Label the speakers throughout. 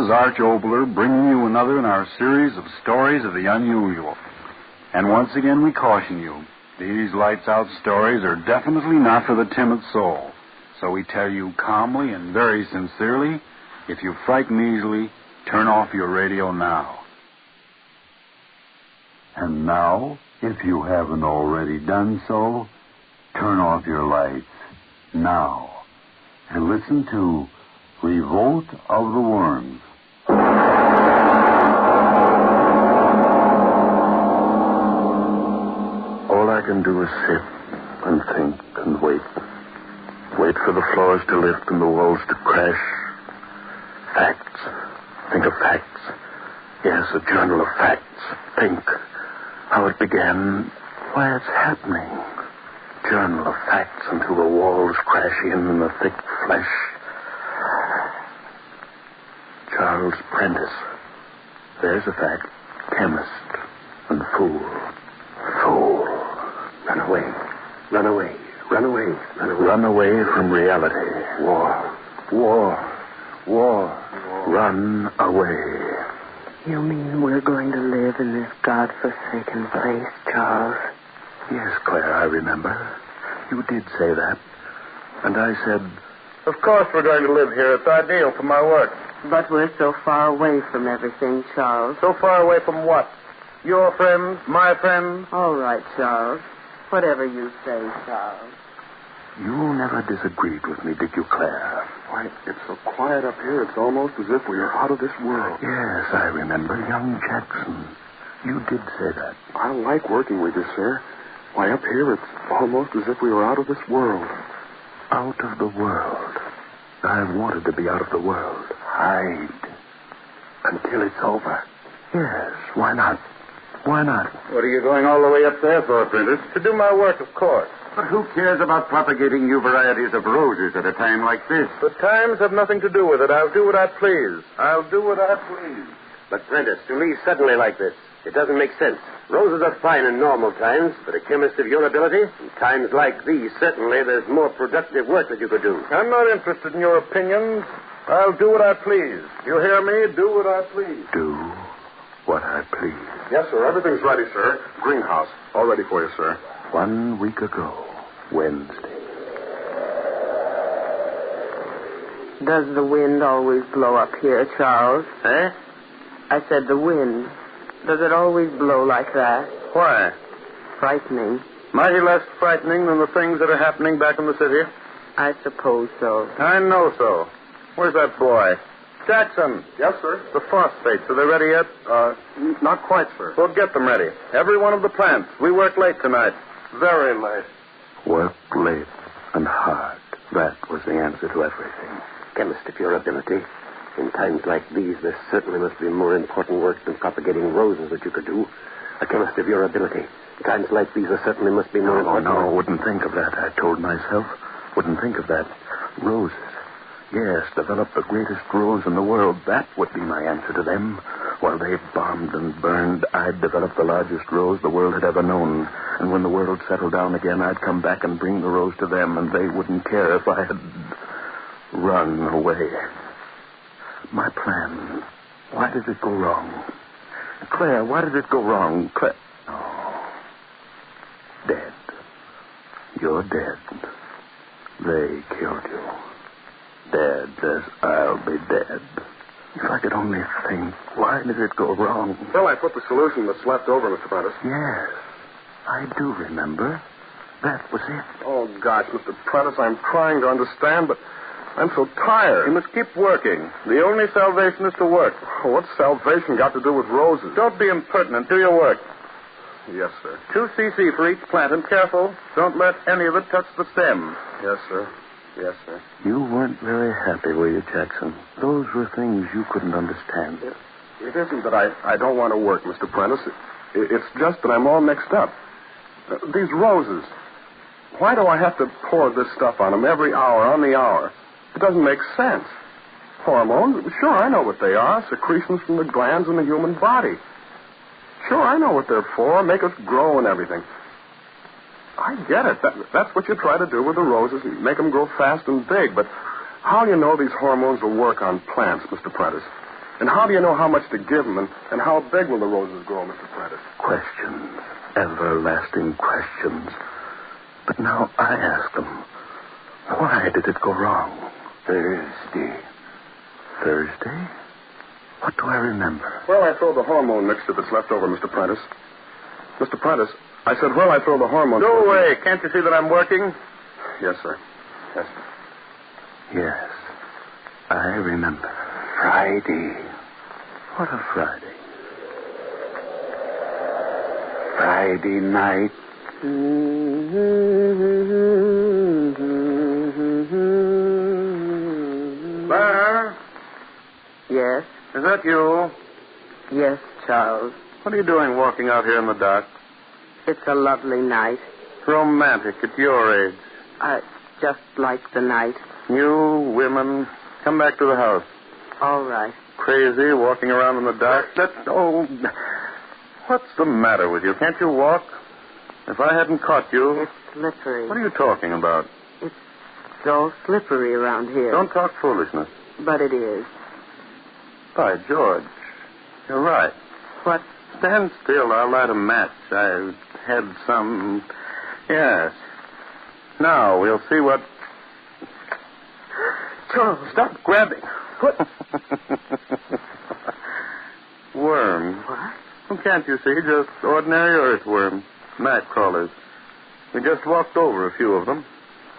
Speaker 1: is Arch Oboler, bringing you another in our series of stories of the unusual. And once again we caution you, these lights-out stories are definitely not for the timid soul. So we tell you calmly and very sincerely, if you frighten easily, turn off your radio now. And now, if you haven't already done so, turn off your lights now and listen to Revolt of the Worms.
Speaker 2: All I can do is sit and think and wait. Wait for the floors to lift and the walls to crash. Facts. Think of facts. Yes, a journal of facts. Think how it began, why it's happening. Journal of facts until the walls crash in and the thick flesh. Charles Prentice. There's a fact. Chemist and fool. Fool. Run away. Run away. Run away. Run away. Run away from reality. War. War. War. Run away.
Speaker 3: You mean we're going to live in this God-forsaken place, Charles?
Speaker 2: Yes, Claire, I remember. You did say that. And I said,
Speaker 4: of course we're going to live here. It's ideal for my work.
Speaker 3: But we're so far away from everything, Charles.
Speaker 4: So far away from what? Your friends? My friends?
Speaker 3: All right, Charles. Whatever you say, Charles.
Speaker 2: You never disagreed with me, did you, Claire?
Speaker 5: Why, it's so quiet up here, it's almost as if we are out of this world.
Speaker 2: Yes, I remember. Young Jackson. You did say that.
Speaker 5: I like working with you, sir. Why, up here, it's almost as if we were out of this world.
Speaker 2: Out of the world. I've wanted to be out of the world. Hide. Until it's over. Yes, why not? Why not?
Speaker 4: What are you going all the way up there for, Prentice? To do my work, of course.
Speaker 1: But who cares about propagating new varieties of roses at a time like this?
Speaker 4: The times have nothing to do with it. I'll do what I please. I'll do what I please.
Speaker 6: But, Prentice, to leave suddenly like this, it doesn't make sense. Roses are fine in normal times, but a chemist of your ability, in times like these, certainly there's more productive work that you could do.
Speaker 4: I'm not interested in your opinions. I'll do what I please. You hear me? Do what I please.
Speaker 2: Do what I please.
Speaker 5: Yes, sir. Everything's ready, sir. Greenhouse. All ready for you, sir.
Speaker 2: 1 week ago, Wednesday.
Speaker 3: Does the wind always blow up here, Charles?
Speaker 4: Eh?
Speaker 3: I said the wind. Does it always blow like that?
Speaker 4: Why?
Speaker 3: Frightening.
Speaker 4: Mighty less frightening than the things that are happening back in the city.
Speaker 3: I suppose so.
Speaker 4: I know so. Where's that boy? Jackson.
Speaker 5: Yes, sir.
Speaker 4: The phosphates, are they ready yet?
Speaker 5: Not quite, sir.
Speaker 4: Well, get them ready. Every one of the plants. We work late tonight. Very late.
Speaker 2: Work late and hard. That was the answer to everything.
Speaker 6: Chemist of your ability. In times like these, there certainly must be more important work than propagating roses that you could do. A chemist of your ability. In times like these, there certainly must be more important
Speaker 2: No, wouldn't think of that, I told myself. Wouldn't think of that. Roses. Yes, develop the greatest rose in the world. That would be my answer to them. While they bombed and burned, I'd develop the largest rose the world had ever known. And when the world settled down again, I'd come back and bring the rose to them, and they wouldn't care if I had run away. My plan. Why did it go wrong? Claire, why did it go wrong? Claire. Oh. Dead. You're dead. They killed you. Dead as I'll be dead. If I could only think, why did it go wrong?
Speaker 5: Well, I put the solution that's left over, Mr. Prentice.
Speaker 2: Yes, I do remember. That was it.
Speaker 5: Oh, gosh, Mr. Prentice, I'm trying to understand, but I'm so tired.
Speaker 4: You must keep working. The only salvation is to work.
Speaker 5: What's salvation got to do with roses?
Speaker 4: Don't be impertinent. Do your work.
Speaker 5: Yes, sir.
Speaker 4: 2 cc for each plant, and careful. Don't let any of it touch the stem.
Speaker 5: Yes, sir. Yes, sir.
Speaker 2: You weren't very happy, were you, Jackson? Those were things you couldn't understand.
Speaker 5: It isn't that I don't want to work, Mr. Prentice. It's just that I'm all mixed up. These roses. Why do I have to pour this stuff on them every hour, on the hour? It doesn't make sense. Hormones? Sure, I know what they are. Secretions from the glands in the human body. Sure, I know what they're for. Make us grow and everything. I get it. That's what you try to do with the roses. You make them grow fast and big. But how do you know these hormones will work on plants, Mr. Prentice? And how do you know how much to give them, and how big will the roses grow, Mr. Prentice?
Speaker 2: Questions. Everlasting questions. But now I ask them, why did it go wrong?
Speaker 6: Thursday.
Speaker 2: Thursday? What do I remember?
Speaker 5: Well, I throw the hormone mixture that's left over, Mr. Prentice. Mr. Prentice, I said, well, I throw the hormone...
Speaker 4: Go away. Can't you see that I'm working?
Speaker 5: Yes, sir. Yes, sir.
Speaker 2: Yes, I remember. Friday. What a Friday. Friday night.
Speaker 4: Claire,
Speaker 3: Yes?
Speaker 4: is that you?
Speaker 3: Yes, Charles.
Speaker 4: What are you doing walking out here in the dark?
Speaker 3: It's a lovely night.
Speaker 4: Romantic at your age.
Speaker 3: I just like the night.
Speaker 4: You women, come back to the house.
Speaker 3: All right.
Speaker 4: Crazy, walking around in the dark. What's the matter with you? Can't you walk? If I hadn't caught you...
Speaker 3: It's slippery.
Speaker 4: What are you talking about?
Speaker 3: It's so slippery around here.
Speaker 4: Don't talk foolishness.
Speaker 3: But it is.
Speaker 4: By George, you're right.
Speaker 3: What?
Speaker 4: Stand still. I'll light a match. I had some... Yes. Now, we'll see what...
Speaker 3: Charles.
Speaker 4: Stop grabbing. What? Worm.
Speaker 3: What?
Speaker 4: Well, can't you see? Just ordinary earthworms. Night crawlers. We just walked over a few of them.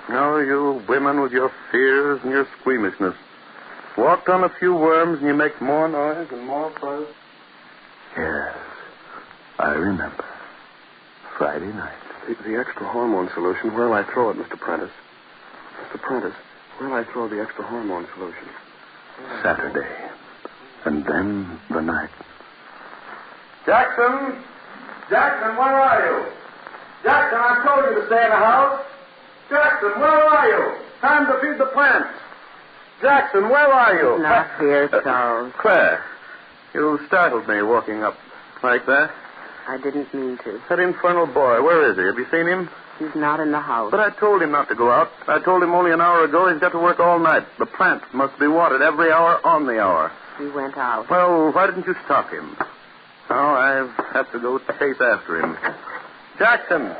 Speaker 4: Oh, you women with your fears and your squeamishness. Walked on a few worms and you make more noise and more fuss.
Speaker 2: Yes, I remember. Friday night.
Speaker 5: The extra hormone solution, where'll I throw it, Mr. Prentice? Mr. Prentice, where'll I throw the extra hormone solution?
Speaker 2: Saturday. And then the night.
Speaker 4: Jackson! Jackson, where are you? Jackson, I told you to stay in the house. Jackson, where are you? Time to feed the plants. Jackson, where are you?
Speaker 3: Not here, Charles.
Speaker 4: Claire, you startled me walking up like that.
Speaker 3: I didn't mean to.
Speaker 4: That infernal boy, where is he? Have you seen him?
Speaker 3: He's not in the house.
Speaker 4: But I told him not to go out. I told him only an hour ago he's got to work all night. The plant must be watered every hour on the hour.
Speaker 3: He went out.
Speaker 4: Well, why didn't you stop him? Now I have to go chase after him. Jackson!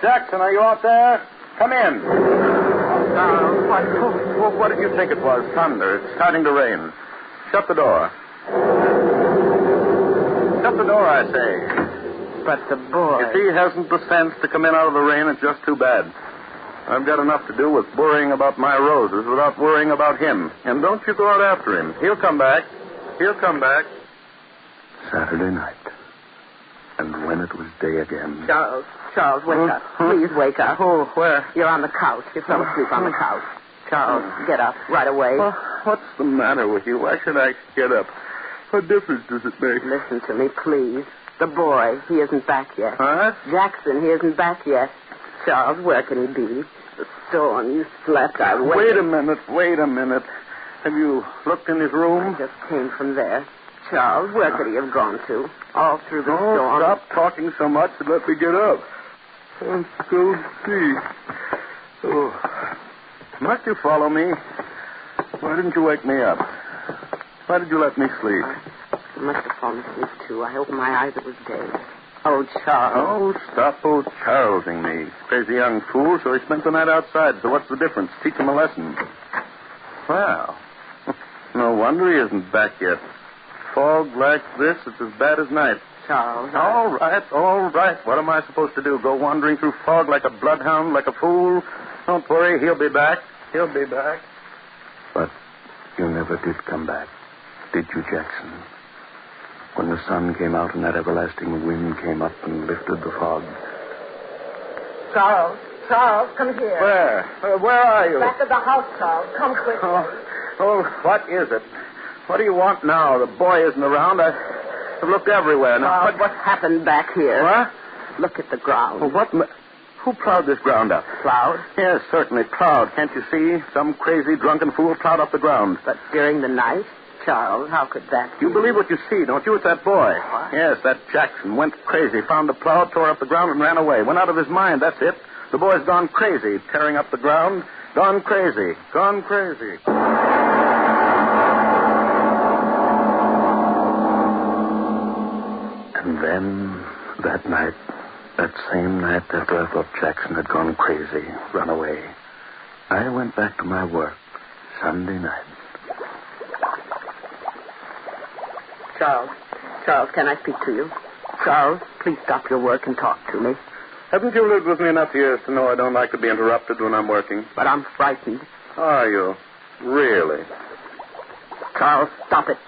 Speaker 4: Jackson, are you out there? Come in. What did you think it was? Thunder. It's starting to rain. Shut the door. Shut the door, I say.
Speaker 3: But the boy...
Speaker 4: If he hasn't the sense to come in out of the rain, it's just too bad. I've got enough to do with worrying about my roses without worrying about him. And don't you go out after him. He'll come back. He'll come back.
Speaker 2: Saturday night. And when it was day again...
Speaker 3: Charles, wake up. Please wake up.
Speaker 4: Oh, where?
Speaker 3: You're on the couch. You fell asleep on the couch. Charles, get up right away.
Speaker 4: What's the matter with you? Why should I get up? What difference does it make?
Speaker 3: Listen to me, please. The boy, he isn't back yet.
Speaker 4: Huh?
Speaker 3: Jackson, he isn't back yet. Charles, where can he be? The storm, you slept. I waited.
Speaker 4: Wait a minute. Have you looked in his room?
Speaker 3: I just came from there. Charles, where could he have gone to? All through the storm.
Speaker 4: Stop talking so much and let me get up. Let's go see. Oh. Must you follow me? Why didn't you wake me up? Why did you let me sleep?
Speaker 3: I must have fallen asleep, too. I opened my eyes. It was day. Oh, Charles.
Speaker 4: Oh, stop Charlesing me. Crazy young fool, so he spent the night outside. So what's the difference? Teach him a lesson. Well, no wonder he isn't back yet. Fog like this, it's as bad as night.
Speaker 3: Charles.
Speaker 4: All right. What am I supposed to do? Go wandering through fog like a bloodhound, like a fool? Don't worry, he'll be back. He'll be back.
Speaker 2: But you never did come back, did you, Jackson? When the sun came out and that everlasting wind came up and lifted the fog.
Speaker 3: Charles, come here.
Speaker 4: Where? Where are you?
Speaker 3: Back of the house, Charles. Come quick.
Speaker 4: Oh, what is it? What do you want now? The boy isn't around. I've looked everywhere. Now,
Speaker 3: Charles, what happened back here?
Speaker 4: What?
Speaker 3: Look at the ground.
Speaker 4: Well, who plowed this ground up?
Speaker 3: Plowed?
Speaker 4: Yes, certainly, plowed. Can't you see? Some crazy, drunken fool plowed up the ground.
Speaker 3: But during the night? Charles, how could that be?
Speaker 4: You believe what you see, don't you? It's that boy.
Speaker 3: What?
Speaker 4: Yes, that Jackson went crazy, found the plow, tore up the ground, and ran away. Went out of his mind, that's it. The boy's gone crazy, tearing up the ground. Gone crazy. Gone crazy.
Speaker 2: then, that night, that same night after I thought Jackson had gone crazy, run away, I went back to my work Sunday night.
Speaker 3: Charles, can I speak to you? Charles, please stop your work and talk to me.
Speaker 4: Haven't you lived with me enough years to know I don't like to be interrupted when I'm working?
Speaker 3: But I'm frightened.
Speaker 4: Are you? Really?
Speaker 3: Charles, stop it.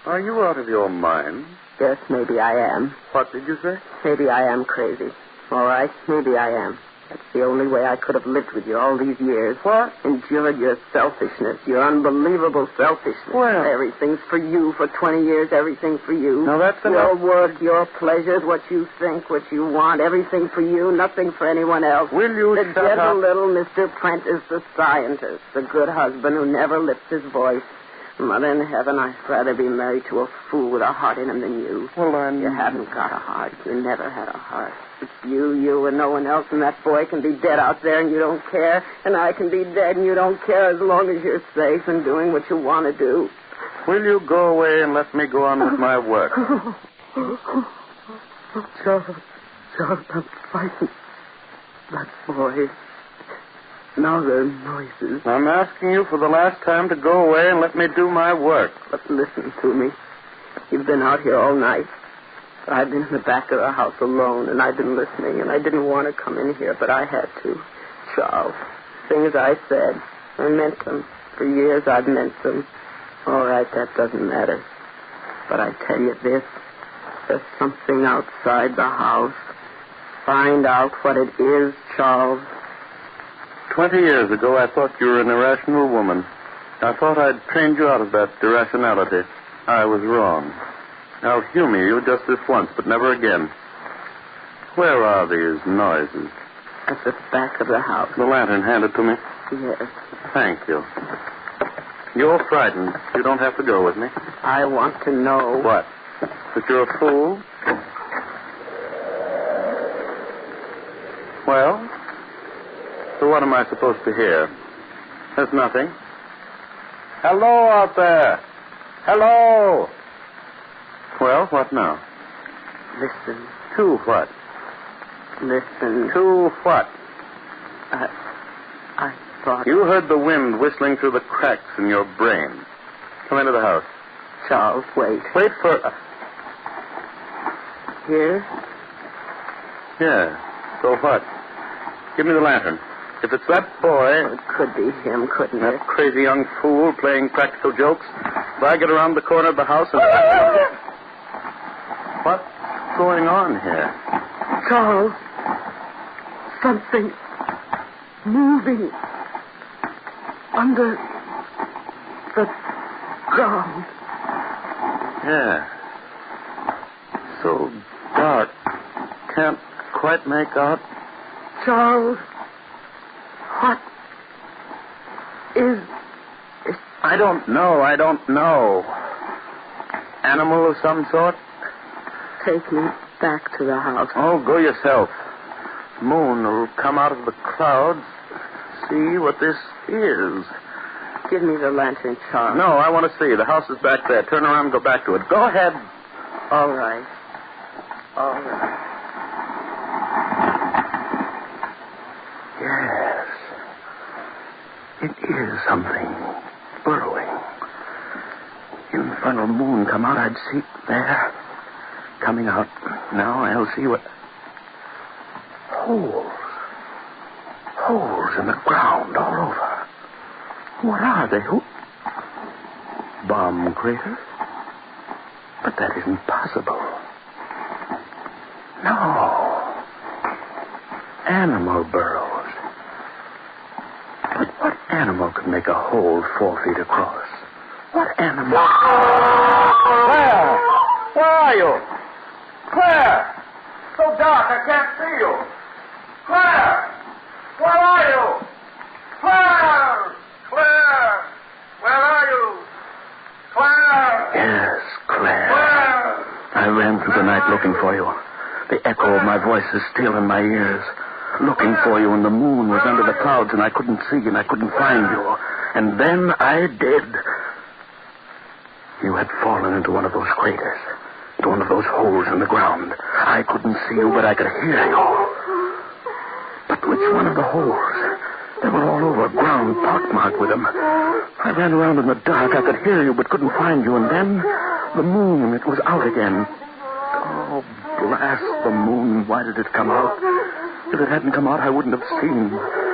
Speaker 4: Are you out of your mind?
Speaker 3: Yes, maybe I am.
Speaker 4: What did you say?
Speaker 3: Maybe I am crazy. All right, maybe I am. That's the only way I could have lived with you all these years.
Speaker 4: What?
Speaker 3: Endured your selfishness, your unbelievable selfishness.
Speaker 4: Well.
Speaker 3: Everything's for you. For 20 years, everything for you.
Speaker 4: Now, that's
Speaker 3: your
Speaker 4: enough.
Speaker 3: work, your pleasures, what you think, what you want, everything for you, nothing for anyone else.
Speaker 4: Will you
Speaker 3: the
Speaker 4: shut
Speaker 3: gentle
Speaker 4: up?
Speaker 3: little Mr. Prent is the scientist, the good husband who never lifts his voice. Mother in heaven, I'd rather be married to a fool with a heart in him than you.
Speaker 4: Well, then...
Speaker 3: You haven't got a heart. You never had a heart. It's you, and no one else, and that boy can be dead out there and you don't care, and I can be dead and you don't care as long as you're safe and doing what you want to do.
Speaker 4: Will you go away and let me go on with my work?
Speaker 3: Charles, I'm frightened. That boy. Now there are noises.
Speaker 4: I'm asking you for the last time to go away and let me do my work.
Speaker 3: But listen to me. You've been out here all night. I've been in the back of the house alone, and I've been listening, and I didn't want to come in here, but I had to. Charles, things I said, I meant them. For years I've meant them. All right, that doesn't matter. But I tell you this, there's something outside the house. Find out what it is, Charles.
Speaker 4: 20 years ago, I thought you were an irrational woman. I thought I'd trained you out of that irrationality. I was wrong. I'll humor you just this once, but never again. Where are these noises?
Speaker 3: At the back of the house.
Speaker 4: The lantern handed to me.
Speaker 3: Yes.
Speaker 4: Thank you. You're frightened. You don't have to go with me.
Speaker 3: I want to know.
Speaker 4: What? That you're a fool? Well? So what am I supposed to hear? There's nothing. Hello out there. Hello. Well, what now?
Speaker 3: Listen.
Speaker 4: To what?
Speaker 3: Listen.
Speaker 4: To what?
Speaker 3: I thought...
Speaker 4: You heard the wind whistling through the cracks in your brain. Come into the house.
Speaker 3: Charles, wait.
Speaker 4: Wait for...
Speaker 3: Here?
Speaker 4: Yeah. So what? Give me the lantern. If it's that boy...
Speaker 3: It could be him, couldn't
Speaker 4: That
Speaker 3: it?
Speaker 4: crazy young fool playing practical jokes. If I get around the corner of the house and... What's going on here?
Speaker 3: Charles, something moving under the ground.
Speaker 4: Yeah. So dark. Can't quite make out.
Speaker 3: Charles, what is it?
Speaker 4: I don't know. Animal of some sort?
Speaker 3: Take me back to the house.
Speaker 4: Oh, go yourself. Moon will come out of the clouds. See what this is.
Speaker 3: Give me the lantern, Charles.
Speaker 4: No, I want to see. The house is back there. Turn around and go back to it. Go ahead.
Speaker 3: All right. All right.
Speaker 2: Yes. It is something burrowing. Infernal moon come out, I'd see it there. Coming out. Now I'll see what... Holes. Holes in the ground all over. What are they? Who... Bomb craters? But that isn't possible. No. Animal burrows. But what animal could make a hole 4 feet across? What animal?
Speaker 4: Claire! Where are you? Claire! So dark, I can't see you. Claire! Where are you? Claire! Claire! Where are you? Claire!
Speaker 2: Yes, Claire.
Speaker 4: Claire!
Speaker 2: I ran through the night looking for you. The echo of my voice is still in my ears. Looking for you, and the moon was under the clouds, and I couldn't see, and I couldn't find you. And then I did. You had fallen into one of those craters. to one of those holes in the ground. I couldn't see you, but I could hear you. But which one of the holes? They were all over, ground pockmarked with them. I ran around in the dark. I could hear you, but couldn't find you. And then the moon, it was out again. Oh, blast the moon. Why did it come out? If it hadn't come out, I wouldn't have seen.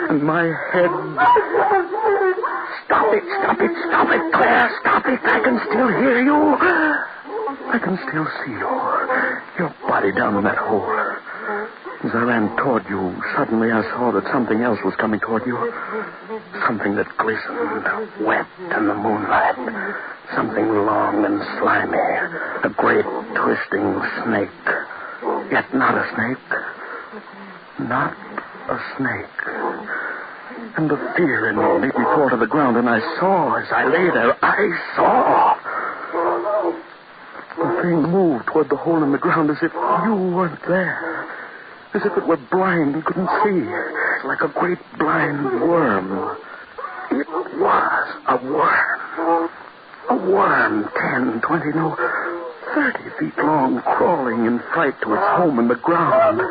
Speaker 2: And my head... Stop it, Claire, stop it. I can still hear you. I can still see you. Your body down in that hole. As I ran toward you, suddenly I saw that something else was coming toward you. Something that glistened, wet in the moonlight. Something long and slimy. A great twisting snake. Yet not a snake. Not a snake. And the fear in me made me fall to the ground, and I saw, as I lay there, I saw. The thing moved toward the hole in the ground as if you weren't there. As if it were blind and couldn't see. Like a great blind worm. It was a worm. A worm, 10, 20, no, 30 feet long, crawling in fright to its home in the ground.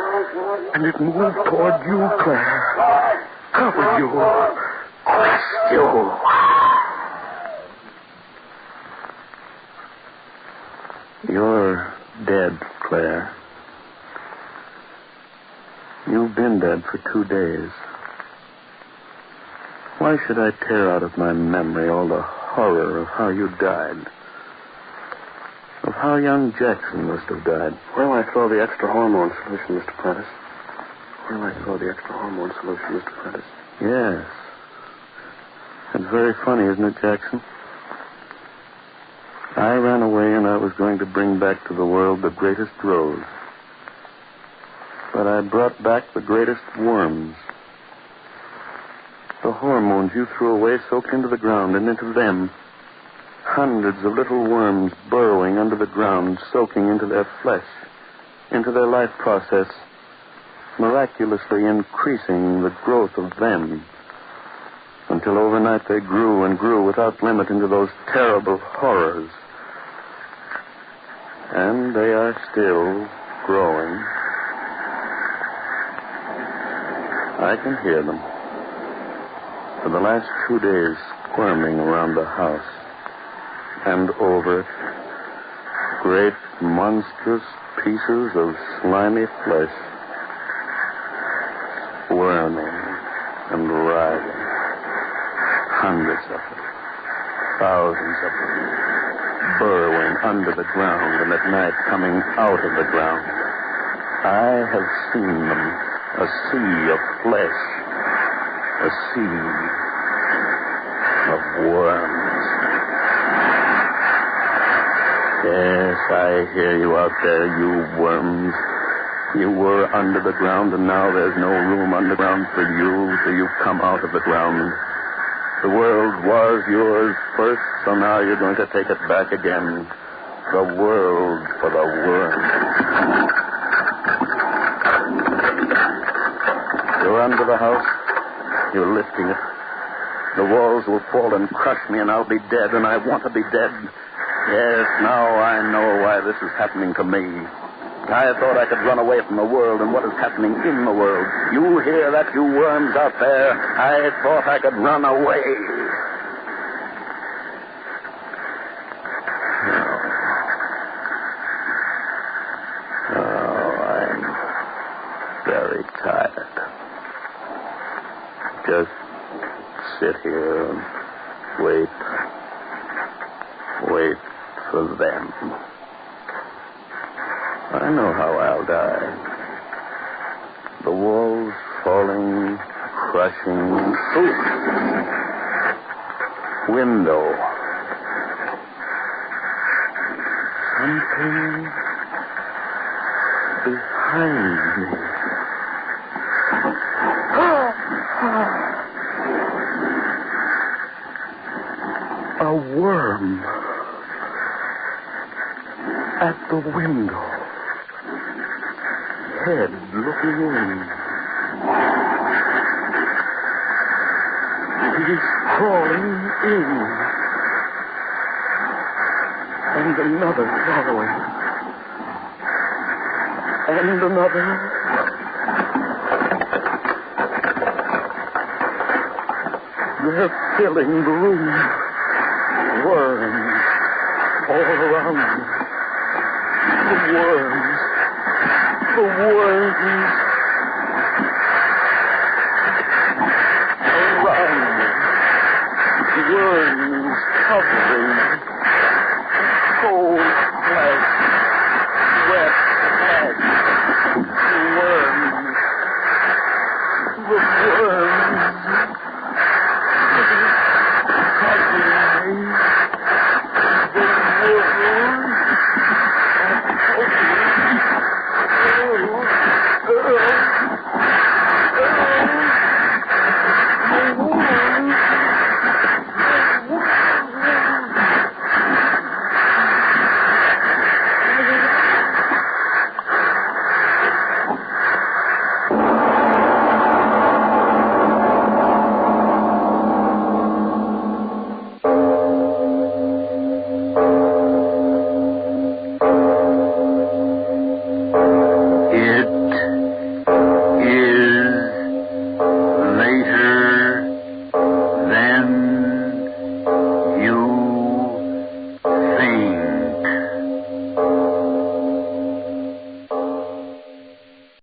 Speaker 2: And it moved toward you, Claire. Covered you. Crushed you.
Speaker 4: You're dead, Claire. You've been dead for 2 days. Why should I tear out of my memory all the horror of how you died? Of how young Jackson must have died?
Speaker 5: Where'll I throw the extra hormone solution, Mr. Prentice? Where'll I throw the extra hormone solution, Mr. Prentice?
Speaker 4: Yes. It's very funny, isn't it, Jackson? I ran away and I was going to bring back to the world the greatest rose. But I brought back the greatest worms. The hormones you threw away soaked into the ground, and into them, hundreds of little worms burrowing under the ground, soaking into their flesh, into their life process, miraculously increasing the growth of them, until overnight they grew and grew without limit into those terrible horrors. And they are still growing. I can hear them. For the last 2 days, squirming around the house. And over it, great, monstrous pieces of slimy flesh. Squirming and writhing. Hundreds of them. Thousands of them. Burrowing under the ground and at night coming out of the ground. I have seen them. A sea of flesh. A sea of worms. Yes, I hear you out there, you worms. You were under the ground, and now there's no room underground for you till you come out of the ground. The world was yours first, so now you're going to take it back again. The world for the worms. You're under the house. You're lifting it. The walls will fall and crush me, and I'll be dead, and I want to be dead. Yes, now I know why this is happening to me. I thought I could run away from the world and what is happening in the world. You hear that, you worms out there? I thought I could run away. Very tired. Just sit here and wait for them. I know how I'll die. The walls falling, crushing. Ooh. Window. Something behind me. A worm at the window. Head looking in. He's crawling in. And another following.
Speaker 2: And another. They're filling the room. Worms all around me. The worms. The worms. Around me. Worms cover